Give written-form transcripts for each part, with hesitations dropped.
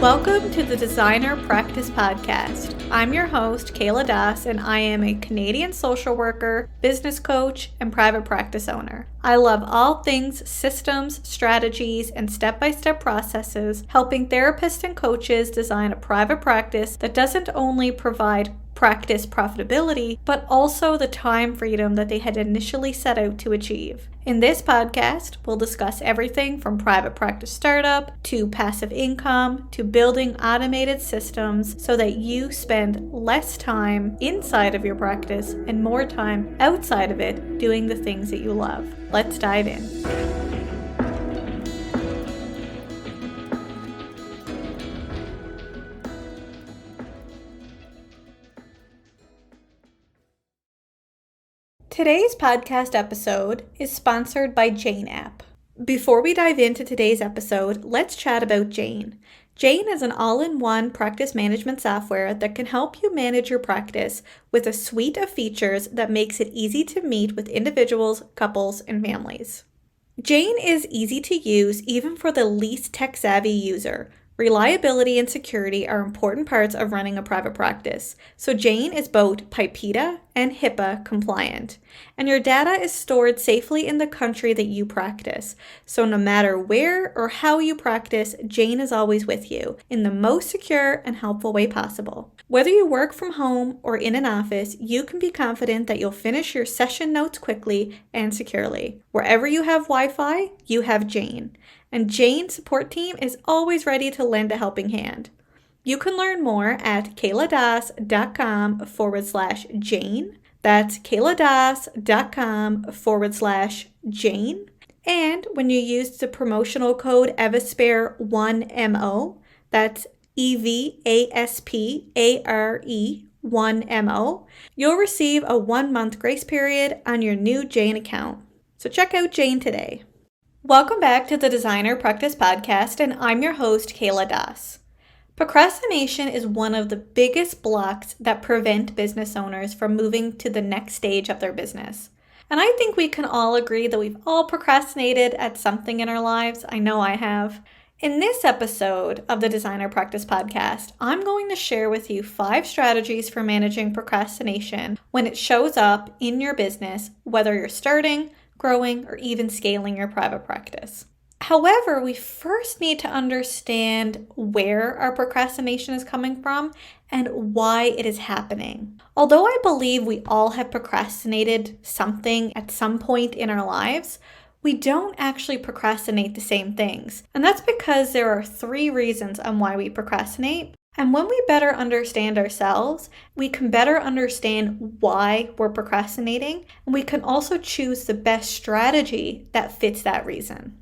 Welcome to the Designer Practice Podcast. I'm your host, Kayla Das, and I am a Canadian social worker, business coach, and private practice owner. I love all things systems, strategies, and step-by-step processes, helping therapists and coaches design a private practice that doesn't only provide practice profitability, but also the time freedom that they had initially set out to achieve. In this podcast, we'll discuss everything from private practice startup to passive income to building automated systems so that you spend less time inside of your practice and more time outside of it doing the things that you love. Let's dive in. Today's podcast episode is sponsored by Jane app. Before we dive into today's episode, let's chat about Jane. Jane is an all-in-one practice management software that can help you manage your practice with a suite of features that makes it easy to meet with individuals, couples, and families. Jane is easy to use even for the least tech-savvy user. Reliability and security are important parts of running a private practice, so Jane is both PIPEDA and HIPAA compliant, and your data is stored safely in the country that you practice, so no matter where or how you practice, Jane is always with you in the most secure and helpful way possible. Whether you work from home or in an office, you can be confident that you'll finish your session notes quickly and securely. Wherever you have Wi-Fi, you have Jane. And Jane's support team is always ready to lend a helping hand. You can learn more at kayladas.com/Jane. That's kayladas.com/Jane. And when you use the promotional code EVASPARE1MO, that's EVASPARE1MO, you'll receive a 1-month grace period on your new Jane account. So check out Jane today. Welcome back to the Designer Practice Podcast, and I'm your host, Kayla Das. Procrastination is one of the biggest blocks that prevent business owners from moving to the next stage of their business. And I think we can all agree that we've all procrastinated at something in our lives. I know I have. In this episode of the Designer Practice Podcast, I'm going to share with you 5 strategies for managing procrastination when it shows up in your business, whether you're starting, growing, or even scaling your private practice. However, we first need to understand where our procrastination is coming from and why it is happening. Although I believe we all have procrastinated something at some point in our lives, we don't actually procrastinate the same things. And that's because there are 3 reasons on why we procrastinate. And when we better understand ourselves, we can better understand why we're procrastinating, and we can also choose the best strategy that fits that reason.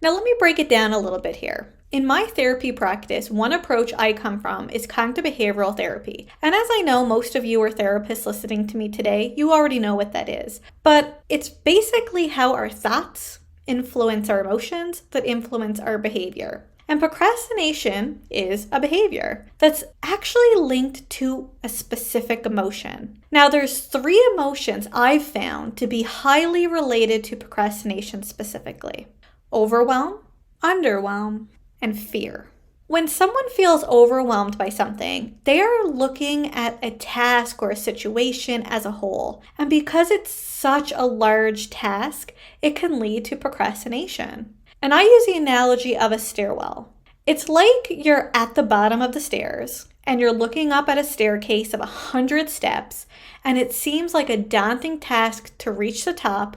Now, let me break it down a little bit here. In my therapy practice, one approach I come from is cognitive behavioral therapy. And as I know most of you are therapists listening to me today, you already know what that is. But it's basically how our thoughts influence our emotions that influence our behavior. And procrastination is a behavior that's actually linked to a specific emotion. Now, there's 3 emotions I've found to be highly related to procrastination specifically: overwhelm, underwhelm, and fear. When someone feels overwhelmed by something, they are looking at a task or a situation as a whole. And because it's such a large task, it can lead to procrastination. And I use the analogy of a stairwell. It's like you're at the bottom of the stairs and you're looking up at a staircase of 100 steps, and it seems like a daunting task to reach the top,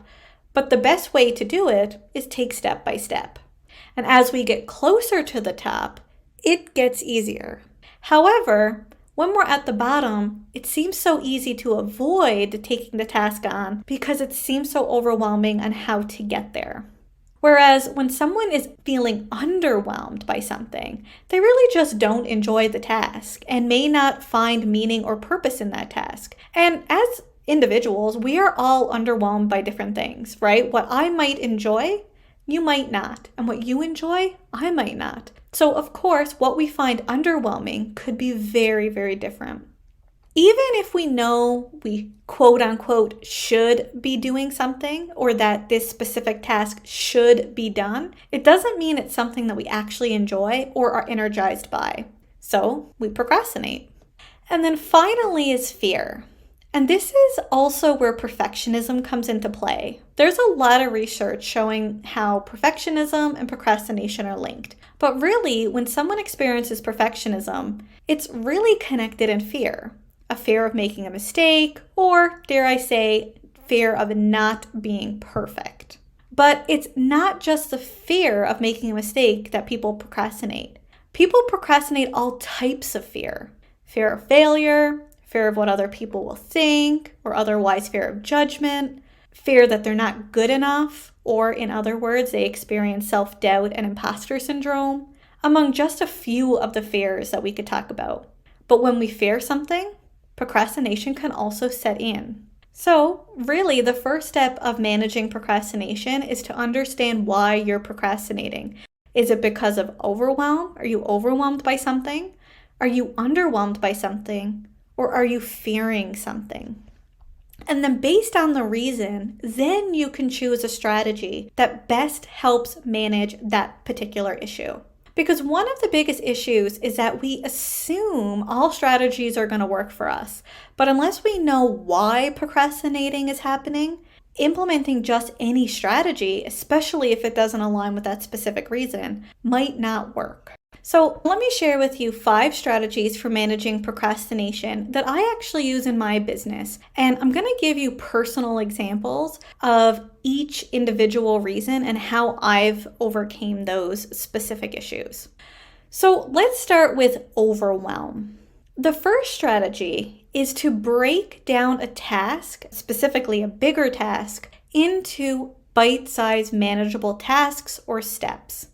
but the best way to do it is take step by step. And as we get closer to the top, it gets easier. However, when we're at the bottom, it seems so easy to avoid taking the task on because it seems so overwhelming on how to get there. Whereas when someone is feeling underwhelmed by something, they really just don't enjoy the task and may not find meaning or purpose in that task. And as individuals, we are all underwhelmed by different things, right? What I might enjoy, you might not. And what you enjoy, I might not. So of course, what we find underwhelming could be very, very different. Even if we know we quote unquote should be doing something or that this specific task should be done, it doesn't mean it's something that we actually enjoy or are energized by. So we procrastinate. And then finally is fear. And this is also where perfectionism comes into play. There's a lot of research showing how perfectionism and procrastination are linked. But really, when someone experiences perfectionism, it's really connected in fear. A fear of making a mistake, or dare I say, fear of not being perfect. But it's not just the fear of making a mistake that people procrastinate. People procrastinate all types of fear. Fear of failure, fear of what other people will think, or otherwise fear of judgment, fear that they're not good enough, or in other words, they experience self-doubt and imposter syndrome, among just a few of the fears that we could talk about. But when we fear something, procrastination can also set in. So really, the first step of managing procrastination is to understand why you're procrastinating. Is it because of overwhelm? Are you overwhelmed by something? Are you underwhelmed by something? Or are you fearing something? And then based on the reason, then you can choose a strategy that best helps manage that particular issue. Because one of the biggest issues is that we assume all strategies are going to work for us. But unless we know why procrastinating is happening, implementing just any strategy, especially if it doesn't align with that specific reason, might not work. So let me share with you 5 strategies for managing procrastination that I actually use in my business. And I'm going to give you personal examples of each individual reason and how I've overcame those specific issues. So let's start with overwhelm. The first strategy is to break down a task, specifically a bigger task, into bite-sized manageable tasks or steps.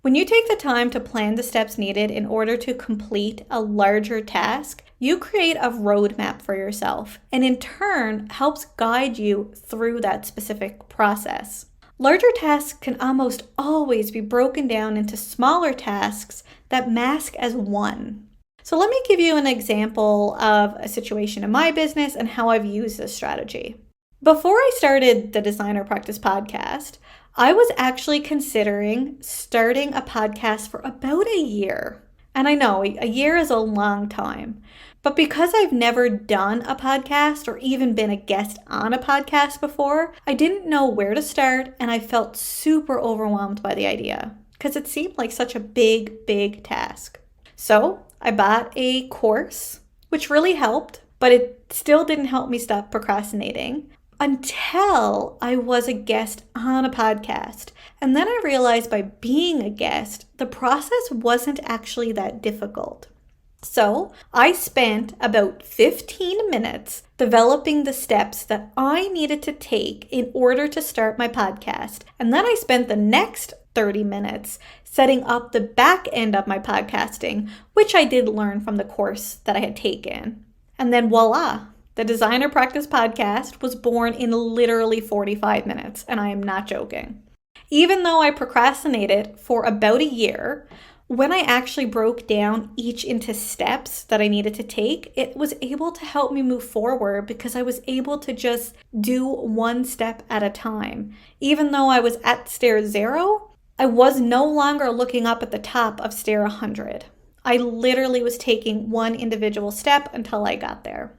When you take the time to plan the steps needed in order to complete a larger task, you create a roadmap for yourself, and in turn helps guide you through that specific process. Larger tasks can almost always be broken down into smaller tasks that mask as one. So let me give you an example of a situation in my business and how I've used this strategy. Before I started the Designer Practice podcast, I was actually considering starting a podcast for about a year. And I know a year is a long time, but because I've never done a podcast or even been a guest on a podcast before, I didn't know where to start and I felt super overwhelmed by the idea because it seemed like such a big task. So I bought a course, which really helped, but it still didn't help me stop procrastinating. Until I was a guest on a podcast. And then I realized by being a guest, the process wasn't actually that difficult. So I spent about 15 minutes developing the steps that I needed to take in order to start my podcast. And then I spent the next 30 minutes setting up the back end of my podcasting, which I did learn from the course that I had taken. And then voila! The Designer Practice podcast was born in literally 45 minutes, and I am not joking. Even though I procrastinated for about a year, when I actually broke down each into steps that I needed to take, it was able to help me move forward because I was able to just do one step at a time. Even though I was at stair 0, I was no longer looking up at the top of stair 100. I literally was taking one individual step until I got there.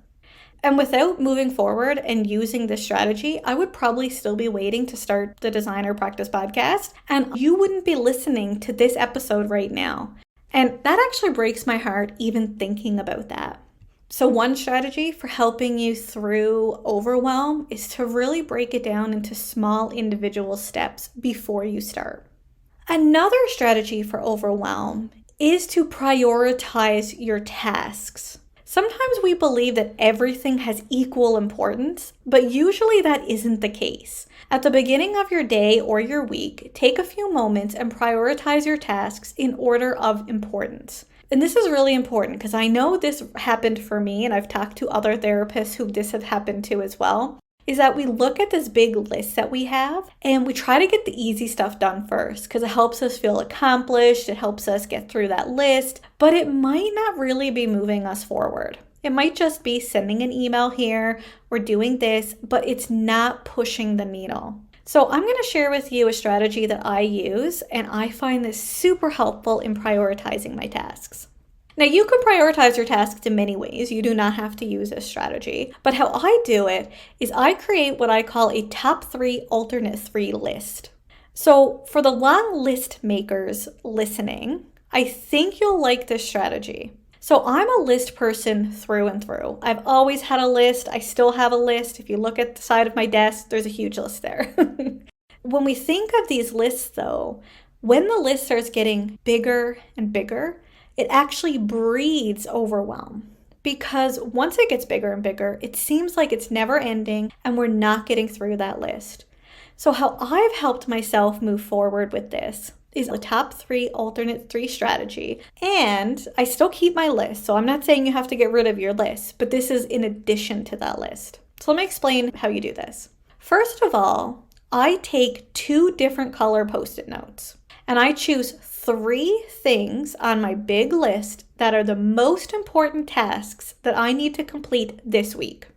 And without moving forward and using this strategy, I would probably still be waiting to start the Designer Practice podcast, and you wouldn't be listening to this episode right now. And that actually breaks my heart even thinking about that. So one strategy for helping you through overwhelm is to really break it down into small individual steps before you start. Another strategy for overwhelm is to prioritize your tasks. Sometimes we believe that everything has equal importance, but usually that isn't the case. At the beginning of your day or your week, take a few moments and prioritize your tasks in order of importance. And this is really important because I know this happened for me, and I've talked to other therapists who this has happened to as well, is that we look at this big list that we have and we try to get the easy stuff done first because it helps us feel accomplished, it helps us get through that list, but it might not really be moving us forward. It might just be sending an email here or doing this, but it's not pushing the needle. So I'm going to share with you a strategy that I use, and I find this super helpful in prioritizing my tasks. Now, you can prioritize your tasks in many ways. You do not have to use this strategy. But how I do it is I create what I call a top 3 alternate 3 list. So for the long list makers listening, I think you'll like this strategy. So I'm a list person through and through. I've always had a list. I still have a list. If you look at the side of my desk, there's a huge list there. When we think of these lists though, when the list starts getting bigger and bigger, it actually breeds overwhelm. Because once it gets bigger and bigger, it seems like it's never ending and we're not getting through that list. So how I've helped myself move forward with this is a top 3 alternate 3 strategy. And I still keep my list. So I'm not saying you have to get rid of your list, but this is in addition to that list. So let me explain how you do this. First of all, I take 2 different color Post-it notes and I choose 3 things on my big list that are the most important tasks that I need to complete this week.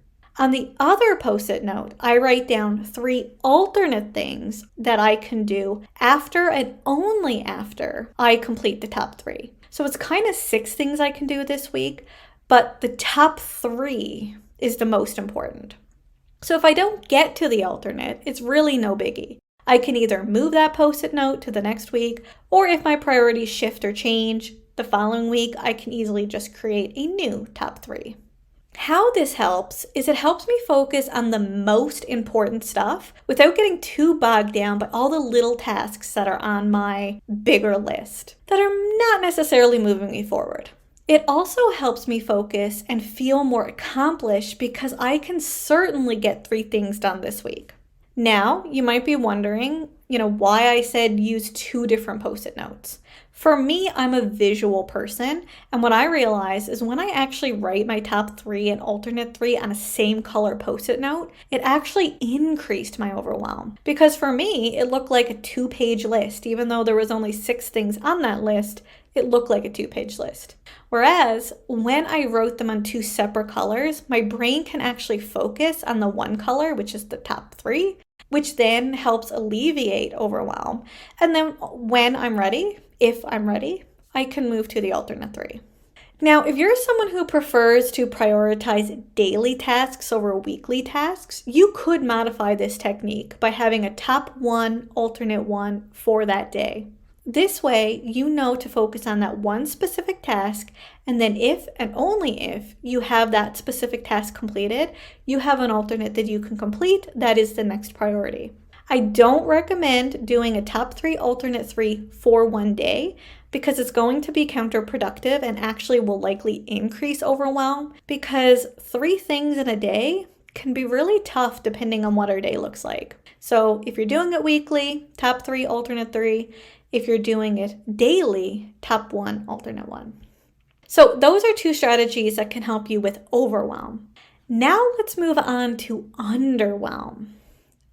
On the other Post-it note, I write down 3 alternate things that I can do after and only after I complete the top 3. So it's kind of 6 things I can do this week, but the top 3 is the most important. So if I don't get to the alternate, it's really no biggie. I can either move that Post-it note to the next week, or if my priorities shift or change the following week, I can easily just create a new top 3. How this helps is it helps me focus on the most important stuff without getting too bogged down by all the little tasks that are on my bigger list that are not necessarily moving me forward. It also helps me focus and feel more accomplished because I can certainly get 3 things done this week. Now, you might be wondering, why I said use 2 different Post-it notes. For me, I'm a visual person, and what I realize is when I actually write my top 3 and alternate 3 on a same color Post-it note, it actually increased my overwhelm. Because for me, it looked like a 2-page list. Even though there was only 6 things on that list, it looked like a 2-page list. Whereas when I wrote them on 2 separate colors, my brain can actually focus on the one color, which is the top 3, which then helps alleviate overwhelm. And then when I'm ready, if I'm ready, I can move to the alternate 3. Now, if you're someone who prefers to prioritize daily tasks over weekly tasks, you could modify this technique by having a top 1, alternate 1 for that day. This way, you know to focus on that one specific task, and then if and only if you have that specific task completed, you have an alternate that you can complete that is the next priority. I don't recommend doing a top 3, alternate 3 for one day because it's going to be counterproductive and actually will likely increase overwhelm because 3 things in a day can be really tough depending on what our day looks like. So if you're doing it weekly, top 3, alternate 3. If you're doing it daily, top 1, alternate 1. So those are 2 strategies that can help you with overwhelm. Now let's move on to underwhelm.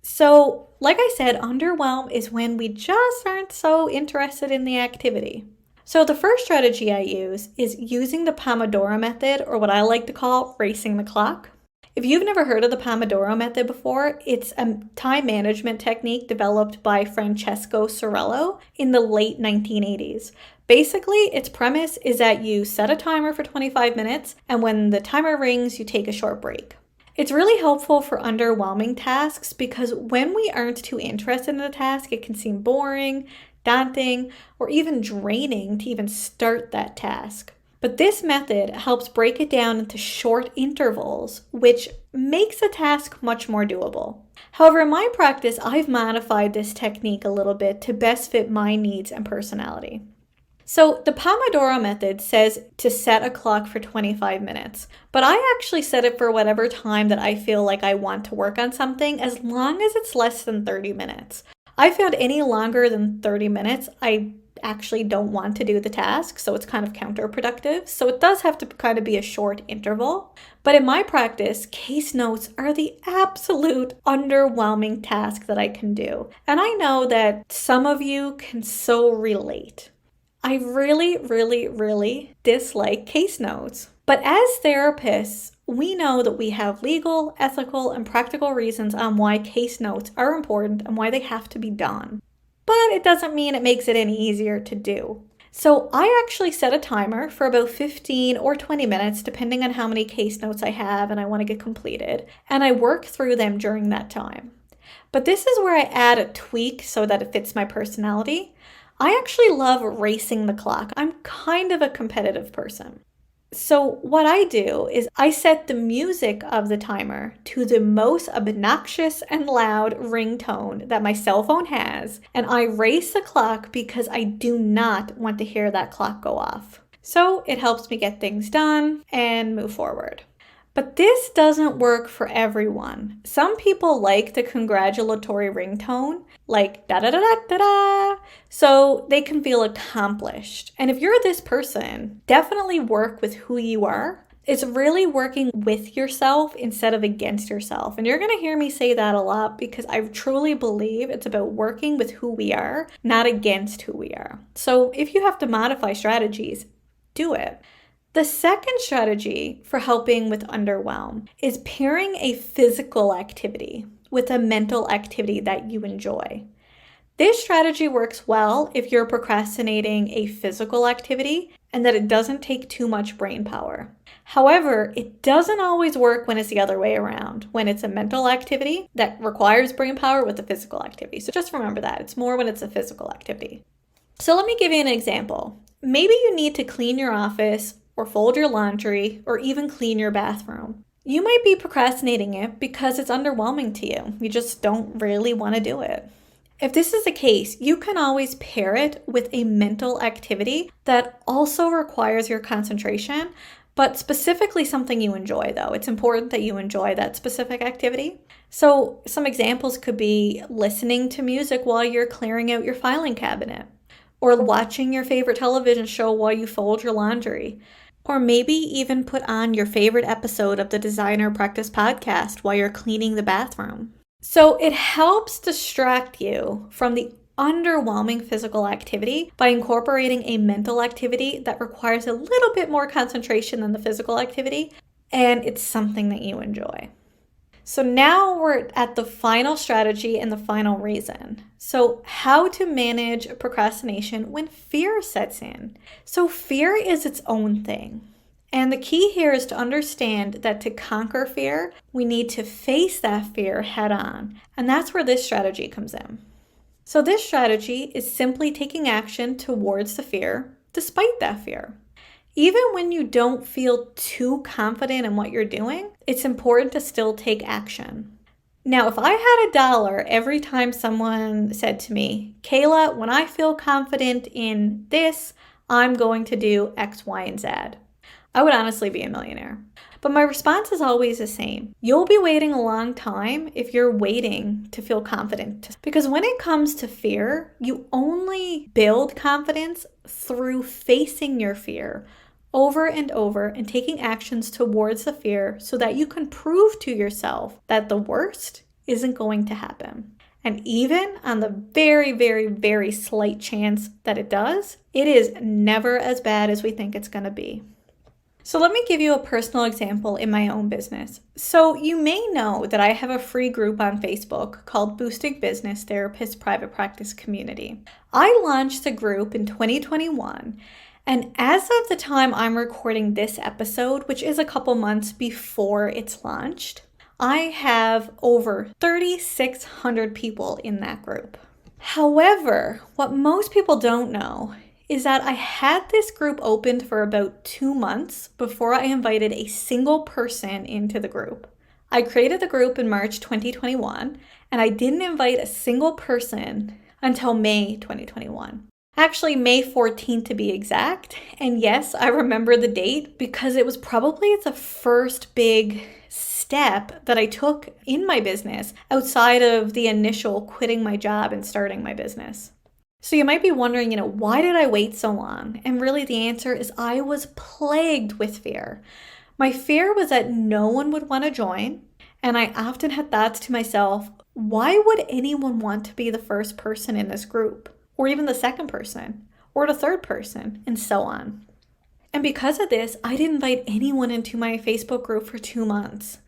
So like I said, underwhelm is when we just aren't so interested in the activity. So the first strategy I use is using the Pomodoro method, or what I like to call racing the clock. If you've never heard of the Pomodoro method before, it's a time management technique developed by Francesco Sorello in the late 1980s. Basically, its premise is that you set a timer for 25 minutes, and when the timer rings, you take a short break. It's really helpful for underwhelming tasks because when we aren't too interested in a task, it can seem boring, daunting, or even draining to even start that task. But this method helps break it down into short intervals, which makes a task much more doable. However, in my practice, I've modified this technique a little bit to best fit my needs and personality. So the Pomodoro method says to set a clock for 25 minutes, but I actually set it for whatever time that I feel like I want to work on something, as long as it's less than 30 minutes. I found any longer than 30 minutes, I actually don't want to do the task, so it's kind of counterproductive. So it does have to kind of be a short interval. But in my practice, case notes are the absolute underwhelming task that I can do. And I know that some of you can so relate. I really, really, really dislike case notes. But as therapists, we know that we have legal, ethical, and practical reasons on why case notes are important and why they have to be done. But it doesn't mean it makes it any easier to do. So I actually set a timer for about 15 or 20 minutes, depending on how many case notes I have and I want to get completed, and I work through them during that time. But this is where I add a tweak so that it fits my personality. I actually love racing the clock. I'm kind of a competitive person. So what I do is I set the music of the timer to the most obnoxious and loud ringtone that my cell phone has, and I race the clock because I do not want to hear that clock go off. So it helps me get things done and move forward. But this doesn't work for everyone. Some people like the congratulatory ringtone, like da da da da da da, so they can feel accomplished. And if you're this person, definitely work with who you are. It's really working with yourself instead of against yourself. And you're going to hear me say that a lot because I truly believe it's about working with who we are, not against who we are. So if you have to modify strategies, do it. The second strategy for helping with underwhelm is pairing a physical activity with a mental activity that you enjoy. This strategy works well if you're procrastinating a physical activity and that it doesn't take too much brain power. However, it doesn't always work when it's the other way around, when it's a mental activity that requires brain power with a physical activity. So just remember that. It's more when it's a physical activity. So let me give you an example. Maybe you need to clean your office or fold your laundry, or even clean your bathroom. You might be procrastinating it because it's underwhelming to you. You just don't really want to do it. If this is the case, you can always pair it with a mental activity that also requires your concentration, but specifically something you enjoy though. It's important that you enjoy that specific activity. So some examples could be listening to music while you're clearing out your filing cabinet, or watching your favorite television show while you fold your laundry. Or maybe even put on your favorite episode of the Designer Practice podcast while you're cleaning the bathroom. So it helps distract you from the underwhelming physical activity by incorporating a mental activity that requires a little bit more concentration than the physical activity, and it's something that you enjoy. So now we're at the final strategy and the final reason. So how to manage procrastination when fear sets in. So fear is its own thing. And the key here is to understand that to conquer fear, we need to face that fear head on. And that's where this strategy comes in. So this strategy is simply taking action towards the fear, despite that fear. Even when you don't feel too confident in what you're doing, it's important to still take action. Now, if I had $1 every time someone said to me, Kayla, when I feel confident in this, I'm going to do X, Y, and Z, I would honestly be a millionaire. But my response is always the same. You'll be waiting a long time if you're waiting to feel confident. Because when it comes to fear, you only build confidence through facing your fear over and over and taking actions towards the fear so that you can prove to yourself that the worst isn't going to happen. And even on the very, very, very slight chance that it does, it is never as bad as we think it's going to be. So let me give you a personal example in my own business. So you may know that I have a free group on Facebook called Boosting Business Therapist Private Practice Community. I launched the group in 2021. And as of the time I'm recording this episode, which is a couple months before it's launched, I have over 3,600 people in that group. However, what most people don't know is that I had this group opened for about 2 months before I invited a single person into the group. I created the group in March 2021, and I didn't invite a single person until May 2021. Actually, May 14th to be exact. And yes, I remember the date because it was probably the first big step that I took in my business outside of the initial quitting my job and starting my business. So you might be wondering, why did I wait so long? And really the answer is I was plagued with fear. My fear was that no one would want to join. And I often had thoughts to myself, why would anyone want to be the first person in this group? Or even the second person, or the third person, and so on. And because of this, I didn't invite anyone into my Facebook group for 2 months.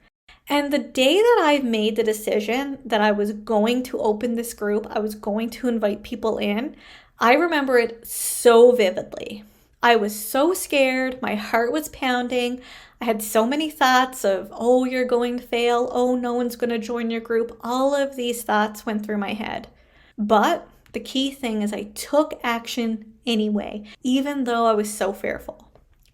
And the day that I made the decision that I was going to open this group, I was going to invite people in, I remember it so vividly. I was so scared. My heart was pounding. I had so many thoughts of, oh, you're going to fail. Oh, no one's going to join your group. All of these thoughts went through my head. But the key thing is I took action anyway, even though I was so fearful.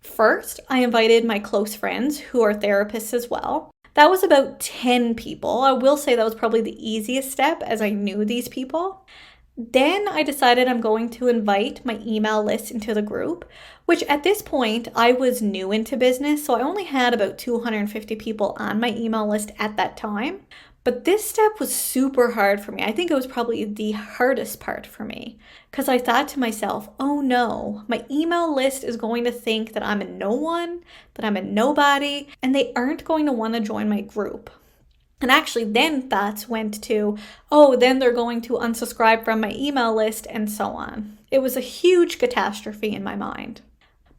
First, I invited my close friends who are therapists as well. That was about 10 people. I will say that was probably the easiest step as I knew these people. Then I decided I'm going to invite my email list into the group, which at this point I was new into business, so I only had about 250 people on my email list at that time. But this step was super hard for me. I think it was probably the hardest part for me because I thought to myself, oh no, my email list is going to think that I'm a no one, that I'm a nobody, and they aren't going to want to join my group. And actually then thoughts went to, oh, then they're going to unsubscribe from my email list and so on. It was a huge catastrophe in my mind.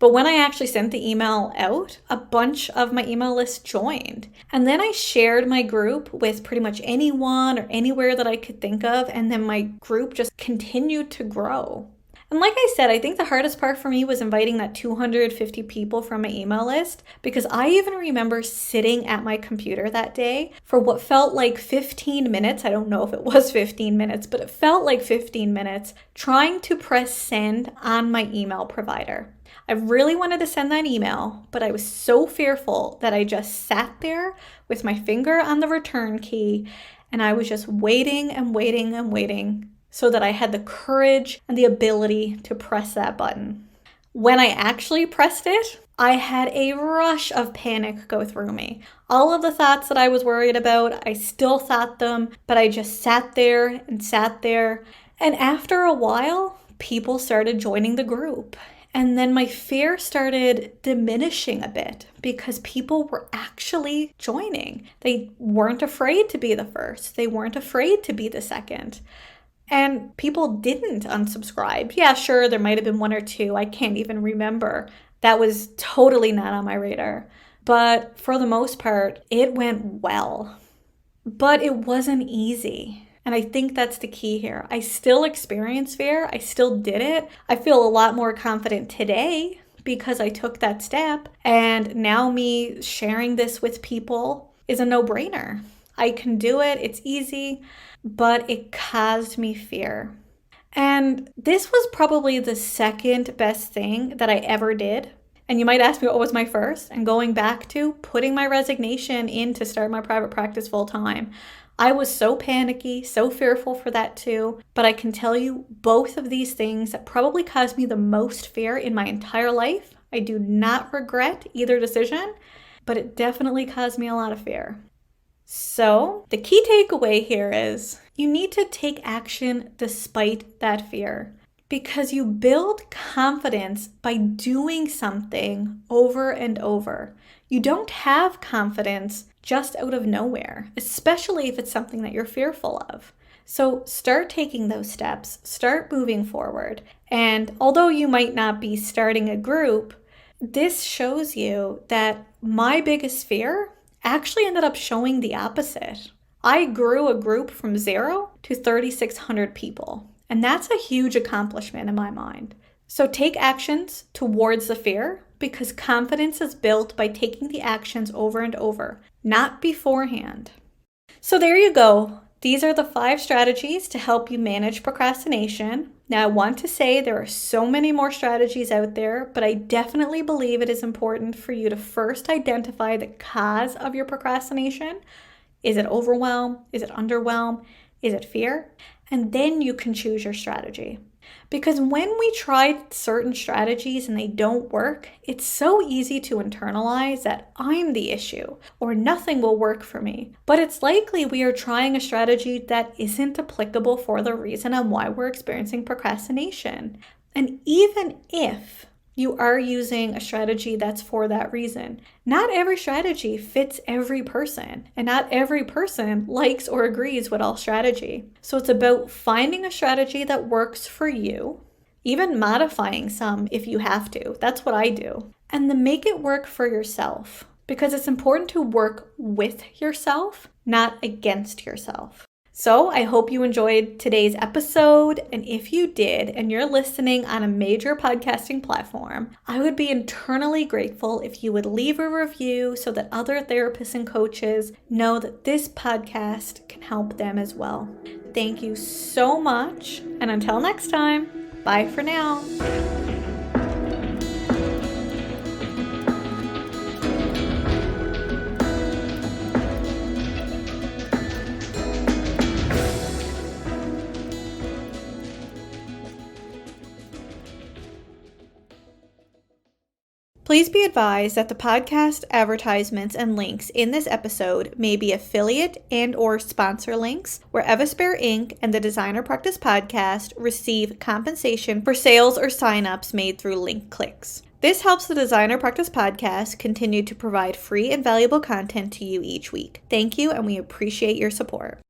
But when I actually sent the email out, a bunch of my email list joined. And then I shared my group with pretty much anyone or anywhere that I could think of. And then my group just continued to grow. And like I said, I think the hardest part for me was inviting that 250 people from my email list, because I even remember sitting at my computer that day for what felt like 15 minutes. I don't know if it was 15 minutes, but it felt like 15 minutes trying to press send on my email provider. I really wanted to send that email, but I was so fearful that I just sat there with my finger on the return key and I was just waiting and waiting and waiting so that I had the courage and the ability to press that button. When I actually pressed it, I had a rush of panic go through me. All of the thoughts that I was worried about, I still thought them, but I just sat there and sat there. And after a while, people started joining the group. And then my fear started diminishing a bit because people were actually joining. They weren't afraid to be the first. They weren't afraid to be the second. And people didn't unsubscribe. Yeah, sure, there might have been one or two. I can't even remember. That was totally not on my radar. But for the most part, it went well. But it wasn't easy. And I think that's the key here. I still experience fear. I still did it. I feel a lot more confident today because I took that step. And now me sharing this with people is a no-brainer. I can do it. It's easy, but it caused me fear. And this was probably the second best thing that I ever did. And you might ask me what was my first, and going back to putting my resignation in to start my private practice full time. I was so panicky, so fearful for that too, but I can tell you both of these things that probably caused me the most fear in my entire life. I do not regret either decision, but it definitely caused me a lot of fear. So the key takeaway here is you need to take action despite that fear, because you build confidence by doing something over and over. You don't have confidence just out of nowhere, especially if it's something that you're fearful of. So start taking those steps, start moving forward. And although you might not be starting a group, this shows you that my biggest fear actually ended up showing the opposite. I grew a group from 0 to 3,600 people. And that's a huge accomplishment in my mind. So take actions towards the fear, because confidence is built by taking the actions over and over, not beforehand. So there you go. These are the 5 strategies to help you manage procrastination. Now, I want to say there are so many more strategies out there, but I definitely believe it is important for you to first identify the cause of your procrastination. Is it overwhelm? Is it underwhelm? Is it fear? And then you can choose your strategy. Because when we try certain strategies and they don't work, it's so easy to internalize that I'm the issue or nothing will work for me. But it's likely we are trying a strategy that isn't applicable for the reason on why we're experiencing procrastination. And even if you are using a strategy that's for that reason, not every strategy fits every person, and not every person likes or agrees with all strategy. So it's about finding a strategy that works for you, even modifying some if you have to. That's what I do. and then make it work for yourself, because it's important to work with yourself, not against yourself. So I hope you enjoyed today's episode, and if you did and you're listening on a major podcasting platform, I would be eternally grateful if you would leave a review so that other therapists and coaches know that this podcast can help them as well. Thank you so much, and until next time, bye for now. Please be advised that the podcast advertisements and links in this episode may be affiliate and/or sponsor links where Evaspare Inc. and the Designer Practice Podcast receive compensation for sales or signups made through link clicks. This helps the Designer Practice Podcast continue to provide free and valuable content to you each week. Thank you, and we appreciate your support.